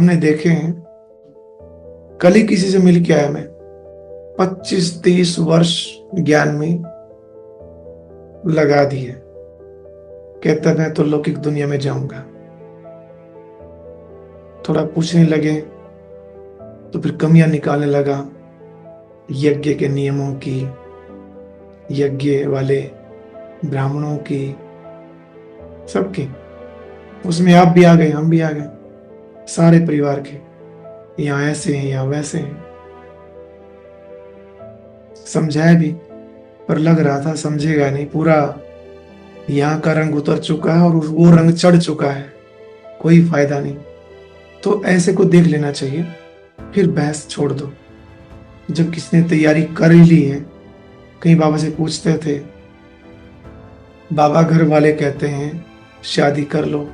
हमने देखे हैं। कल ही किसी से मिल के आया मैं, 25-30 वर्ष ज्ञान में लगा दिए। कहता मैं तो लौकिक दुनिया में जाऊंगा। थोड़ा पूछने लगे तो फिर कमियां निकालने लगा यज्ञ के नियमों की, यज्ञ वाले ब्राह्मणों की, सबकी। उसमें आप भी आ गए, हम भी आ गए, सारे परिवार के। यहाँ ऐसे हैं, यहाँ वैसे हैं। समझाया भी, पर लग रहा था समझेगा नहीं। पूरा यहाँ का रंग उतर चुका है और वो रंग चढ़ चुका है, कोई फायदा नहीं। तो ऐसे को देख लेना चाहिए, फिर बहस छोड़ दो। जब किसी ने तैयारी कर ही ली है, कहीं बाबा से पूछते थे, बाबा घर वाले कहते हैं शादी कर लो।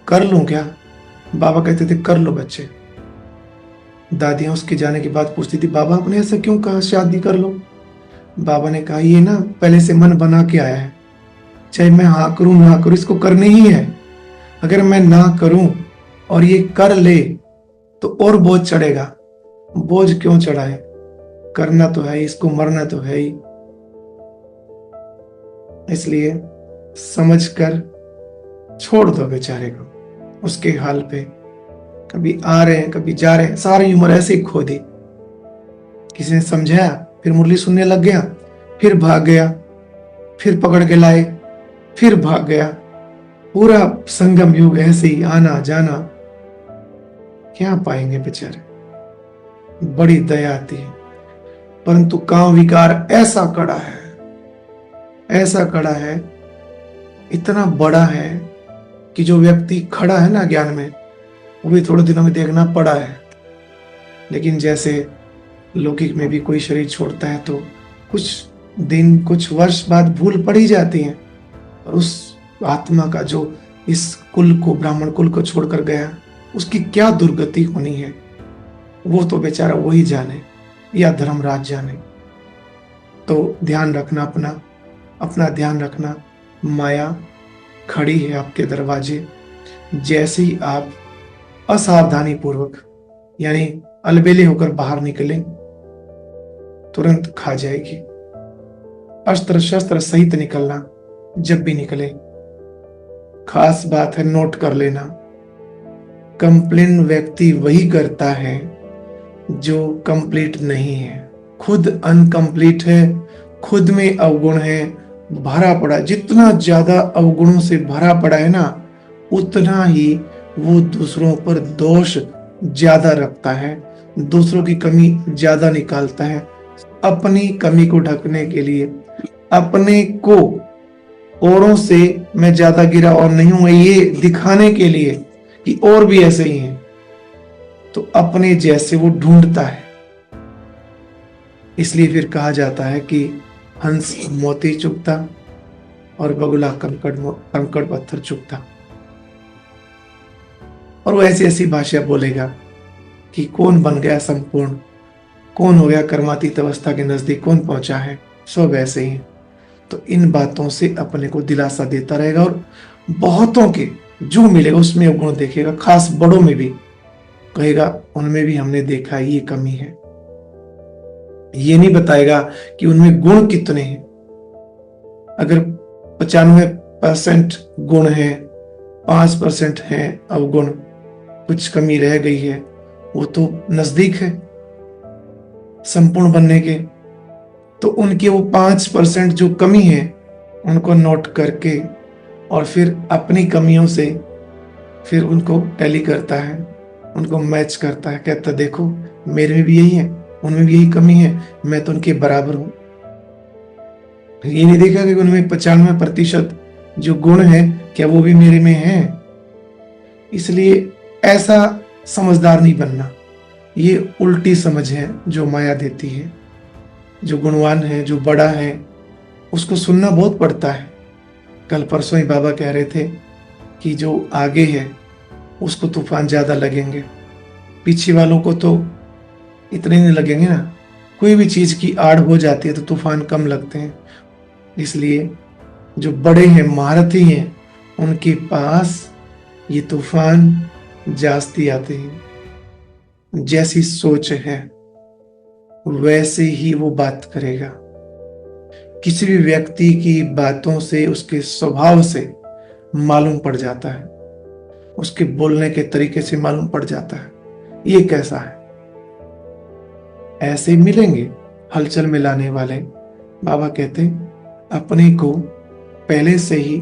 कर लूं क्या? बाबा कहते थे कर लो बच्चे। दादियां उसके जाने के बाद पूछती थी, बाबा आपने ऐसा क्यों कहा शादी कर लो? बाबा ने कहा ये ना पहले से मन बना के आया है, चाहे मैं हाँ करूं ना करूं, इसको करनी ही है। अगर मैं ना करूं और ये कर ले तो और बोझ चढ़ेगा। बोझ क्यों चढ़ाए? करना तो है ही, इसको मरना तो है ही। इसलिए समझकर छोड़ दो बेचारे को उसके हाल पे। कभी आ रहे हैं, कभी जा रहे हैं, सारी उम्र ऐसे ही खो दी। किसी ने समझाया, फिर मुरली सुनने लग गया, फिर भाग गया, फिर पकड़ के लाए, फिर भाग गया। पूरा संगम युग ऐसे ही आना जाना। क्या पाएंगे बेचारे? बड़ी दया आती है, परंतु काम विकार ऐसा कड़ा है, ऐसा कड़ा है, इतना बड़ा है कि जो व्यक्ति खड़ा है ना ज्ञान में, वो भी थोड़े दिनों में देखना पड़ा है। लेकिन जैसे लौकिक में भी कोई शरीर छोड़ता है तो कुछ दिन, कुछ वर्ष बाद भूल पड़ ही जाती है। और उस आत्मा का जो इस कुल को, ब्राह्मण कुल को छोड़कर गया, उसकी क्या दुर्गति होनी है, वो तो बेचारा वही जाने या धर्मराज जाने। तो ध्यान रखना, अपना ध्यान रखना। माया खड़ी है आपके दरवाजे। जैसे ही आप असावधानी पूर्वक यानी अलबेले होकर बाहर निकले, तुरंत खा जाएगी। अस्त्र शस्त्र सहित निकलना जब भी निकले। खास बात है, नोट कर लेना, कंप्लेन व्यक्ति वही करता है जो कंप्लीट नहीं है, खुद अनकंप्लीट है, खुद में अवगुण है, भरा पड़ा। जितना ज्यादा अवगुणों से भरा पड़ा है ना, उतना ही वो दूसरों पर दोष ज्यादा रखता है, दूसरों की कमी ज्यादा निकालता है। अपनी कमी को ढकने के लिए, अपने को औरों से मैं ज्यादा गिरा और नहीं हूं, ये दिखाने के लिए कि और भी ऐसे ही हैं, तो अपने जैसे वो ढूंढता है। इसलिए फिर कहा जाता है कि हंस मोती चुगता और बगुला कंकड़ पत्थर चुगता। और वो ऐसी ऐसी भाषा बोलेगा कि कौन बन गया संपूर्ण, कौन हो गया कर्मातीत अवस्था के नजदीक, कौन पहुंचा है, सब ऐसे ही। तो इन बातों से अपने को दिलासा देता रहेगा और बहुतों के जो मिलेगा उसमें गुण देखेगा, खास बड़ों में भी कहेगा उनमें भी हमने देखा है ये कमी है। ये नहीं बताएगा कि उनमें गुण कितने हैं। अगर 95% गुण है, 5% है अवगुण, कुछ कमी रह गई है, वो तो नजदीक है संपूर्ण बनने के। तो उनके वो 5% जो कमी है उनको नोट करके और फिर अपनी कमियों से फिर उनको टैली करता है, उनको मैच करता है, कहता देखो मेरे में भी यही है, उनमें भी यही कमी है, मैं तो उनके बराबर हूं। ये नहीं देखा कि उनमें 95% जो गुण है क्या वो भी मेरे में है। इसलिए ऐसा समझदार नहीं बनना, ये उल्टी समझ है जो माया देती है। जो गुणवान है, जो बड़ा है, उसको सुनना बहुत पड़ता है। कल परसों ही बाबा कह रहे थे कि जो आगे है उसको तूफान ज्यादा लगेंगे, पीछे वालों को तो इतने नहीं लगेंगे ना। कोई भी चीज की आड़ हो जाती है तो तूफान कम लगते हैं। इसलिए जो बड़े हैं, महारथी हैं, उनके पास ये तूफान जास्ती आते हैं। जैसी सोच है वैसे ही वो बात करेगा। किसी भी व्यक्ति की बातों से, उसके स्वभाव से मालूम पड़ जाता है, उसके बोलने के तरीके से मालूम पड़ जाता है ये कैसा है। ऐसे मिलेंगे हलचल मिलाने वाले। बाबा कहते अपने को पहले से ही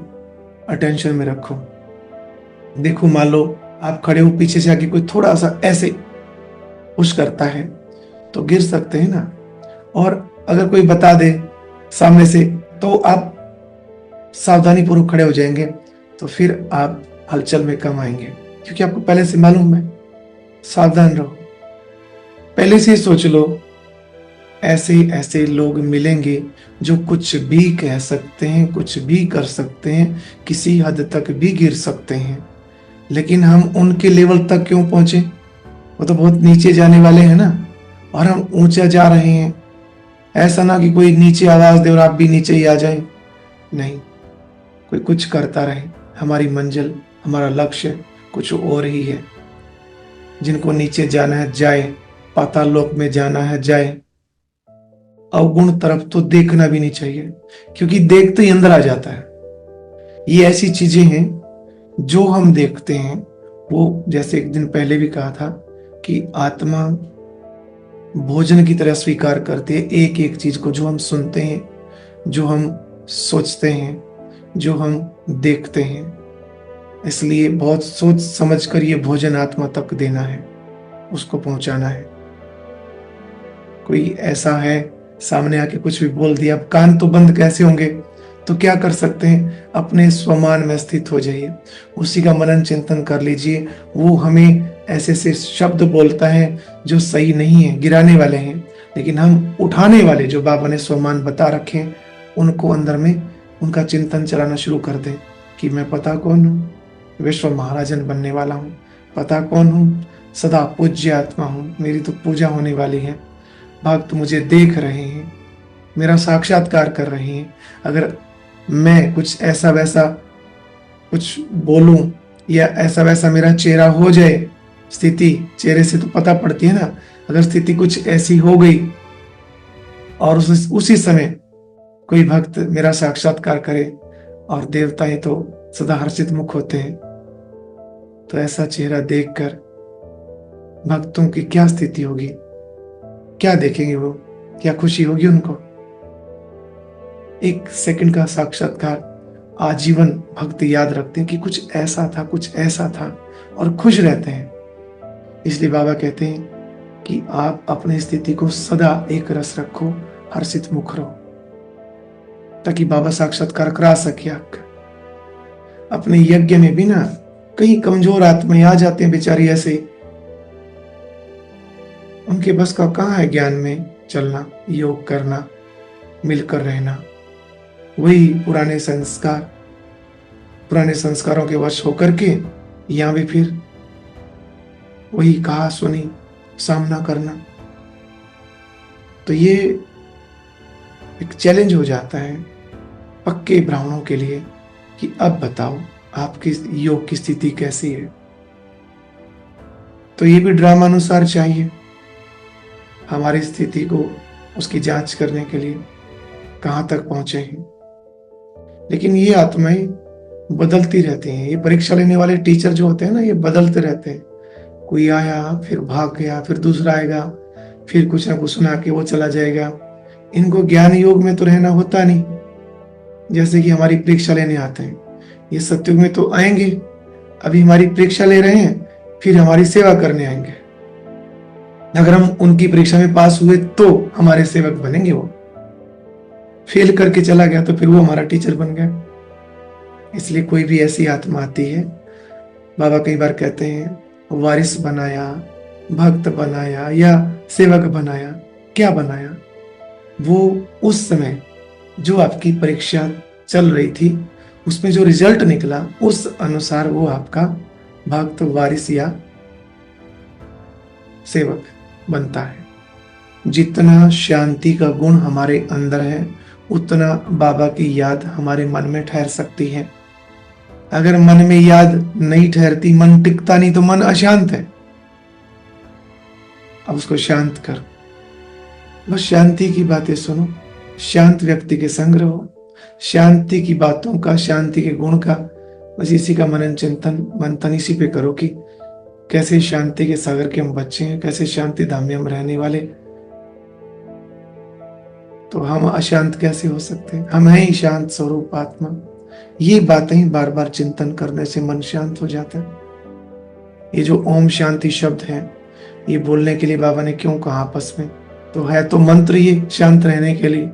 अटेंशन में रखो। देखो मान लो आप खड़े हो, पीछे से आके कोई थोड़ा सा ऐसे पुश करता है तो गिर सकते हैं ना। और अगर कोई बता दे सामने से तो आप सावधानी पूर्वक खड़े हो जाएंगे, तो फिर आप हलचल में कम आएंगे, क्योंकि आपको पहले से मालूम है। सावधान रहो, पहले से ही सोच लो। ऐसे ऐसे लोग मिलेंगे जो कुछ भी कह सकते हैं, कुछ भी कर सकते हैं, किसी हद तक भी गिर सकते हैं। लेकिन हम उनके लेवल तक क्यों पहुंचे? वो तो बहुत नीचे जाने वाले हैं ना, और हम ऊंचा जा रहे हैं। ऐसा ना कि कोई नीचे आवाज दे और आप भी नीचे ही आ जाएं। नहीं, कोई कुछ करता रहे। हमारी मंजिल, हमारा लक्ष्य कुछ और ही है। जिनको नीचे जाना है जाए, पाताल लोक में जाना है जाए। अवगुण तरफ तो देखना भी नहीं चाहिए, क्योंकि देखते ही अंदर आ जाता है। ये ऐसी चीजें हैं जो हम देखते हैं, वो जैसे एक दिन पहले भी कहा था कि आत्मा भोजन की तरह स्वीकार करती है एक एक चीज को, जो हम सुनते हैं, जो हम सोचते हैं, जो हम देखते हैं। इसलिए बहुत सोच समझ कर ये भोजन आत्मा तक देना है, उसको पहुंचाना है। कोई ऐसा है सामने आके कुछ भी बोल दिया, अब कान तो बंद कैसे होंगे? तो क्या कर सकते हैं? अपने स्वमान में स्थित हो जाइए, उसी का मनन चिंतन कर लीजिए। वो हमें ऐसे ऐसे शब्द बोलता है जो सही नहीं है, गिराने वाले हैं, लेकिन हम उठाने वाले जो बाबा ने स्वमान बता रखे हैं, उनको अंदर में उनका चिंतन चलाना शुरू कर दें कि मैं पता कौन हूँ, विश्व महाराजन बनने वाला हूँ। पता कौन हूँ, सदा पूज्य आत्मा हूँ, मेरी तो पूजा होने वाली है। भक्त मुझे देख रहे हैं, मेरा साक्षात्कार कर रहे हैं। अगर मैं कुछ ऐसा वैसा कुछ बोलूं या ऐसा वैसा मेरा चेहरा हो जाए, स्थिति चेहरे से तो पता पड़ती है ना। अगर स्थिति कुछ ऐसी हो गई और उसी समय कोई भक्त मेरा साक्षात्कार करे, और देवताएं तो सदा हर्षित मुख होते हैं, तो ऐसा चेहरा देखकर भक्तों की क्या स्थिति होगी, क्या देखेंगे वो, क्या खुशी होगी उनको। एक सेकंड का साक्षात्कार आजीवन भक्त याद रखते हैं कि कुछ ऐसा था, कुछ ऐसा था, और खुश रहते हैं। इसलिए बाबा कहते हैं कि आप अपनी स्थिति को सदा एक रस रखो, हर्षित मुख रहो, ताकि बाबा साक्षात्कार करा सके आपका। अपने यज्ञ में भी ना कई कमजोर आत्माएं आ जाते हैं बेचारी, ऐसे उनके बस का कहाँ है ज्ञान में चलना, योग करना, मिलकर रहना। वही पुराने संस्कारों के वश होकर के यहाँ भी फिर वही कहा सुनी सामना करना। तो ये एक चैलेंज हो जाता है पक्के ब्राह्मणों के लिए कि अब बताओ आपकी योग की स्थिति कैसी है। तो ये भी ड्रामा अनुसार चाहिए हमारी स्थिति को उसकी जांच करने के लिए, कहां तक पहुंचे हैं। लेकिन ये आत्माएं बदलती रहती हैं। ये परीक्षा लेने वाले टीचर जो होते हैं ना, ये बदलते रहते हैं। कोई आया फिर भाग गया, फिर दूसरा आएगा, फिर कुछ ना कुछ सुना के वो चला जाएगा। इनको ज्ञान योग में तो रहना होता नहीं। जैसे कि हमारी परीक्षा लेने आते हैं, ये सत्युग में तो आएंगे, अभी हमारी परीक्षा ले रहे हैं, फिर हमारी सेवा करने आएंगे। अगर हम उनकी परीक्षा में पास हुए तो हमारे सेवक बनेंगे। वो फेल करके चला गया तो फिर वो हमारा टीचर बन गया। इसलिए कोई भी ऐसी आत्मा आती है, बाबा कई बार कहते हैं वारिस बनाया, भक्त बनाया या सेवक बनाया, क्या बनाया? वो उस समय जो आपकी परीक्षा चल रही थी उसमें जो रिजल्ट निकला उस अनुसार वो आपका भक्त, वारिस या सेवक बनता है। जितना शांति का गुण हमारे अंदर है उतना बाबा की याद हमारे मन में ठहर सकती है। अगर मन में याद नहीं ठहरती, मन टिकता नहीं, तो मन अशांत है। अब उसको शांत कर। बस शांति की बातें सुनो, शांत व्यक्ति के संग रहो, शांति की बातों का, शांति के गुण का बस इसी का मनन चिंतन मंथन इसी पे करो कि कैसे शांति के सागर के हम बच्चे हैं, कैसे शांति धाम में हम रहने वाले, तो हम अशांत कैसे हो सकते हैं? हम हैं ही शांत स्वरूप आत्मा। ये बातें ही बार बार चिंतन करने से मन शांत हो जाता है। ये जो ओम शांति शब्द है, ये बोलने के लिए बाबा ने क्यों कहा आपस में? तो है तो मंत्र ये शांत रहने के लिए,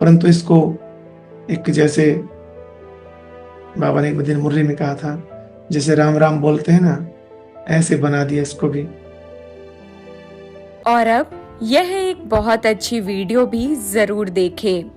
परंतु इसको एक जैसे बाबा ने एक दिन मुरली में कहा था, जैसे राम राम बोलते हैं ना, ऐसे बना दिया इसको भी। और अब यह एक बहुत अच्छी वीडियो भी जरूर देखें।